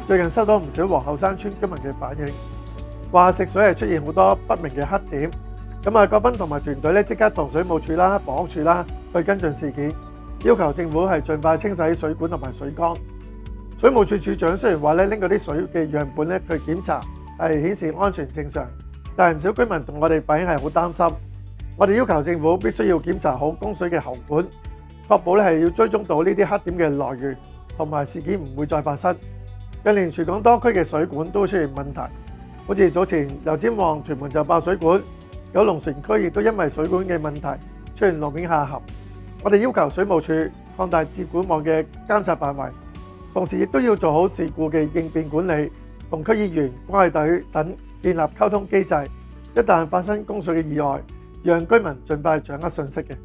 最近收到唔少皇后山村居民嘅反映，話食水係出現好多不明嘅黑點。郭芬同埋團隊即刻同水務署啦、房屋署啦去跟進事件，要求政府係盡快清洗水管同埋水缸。水務署署長雖然話拎嗰啲水嘅樣本去檢查係顯示安全正常，但係唔少居民同我哋反映係好擔心。我哋要求政府必須要檢查好供水嘅喉管，確保係要追蹤到呢啲黑點嘅來源，同埋事件唔會再發生。近年全港多區嘅水管都出現問題，好似早前油尖旺、屯門就爆水管，九龍城區亦都因為水管嘅問題出現路面下陷。我哋要求水務署擴大智管網嘅監察範圍，同時亦都要做好事故嘅應變管理，同區議員、關愛隊等建立溝通機制，一旦發生供水嘅意外，讓居民盡快掌握信息嘅。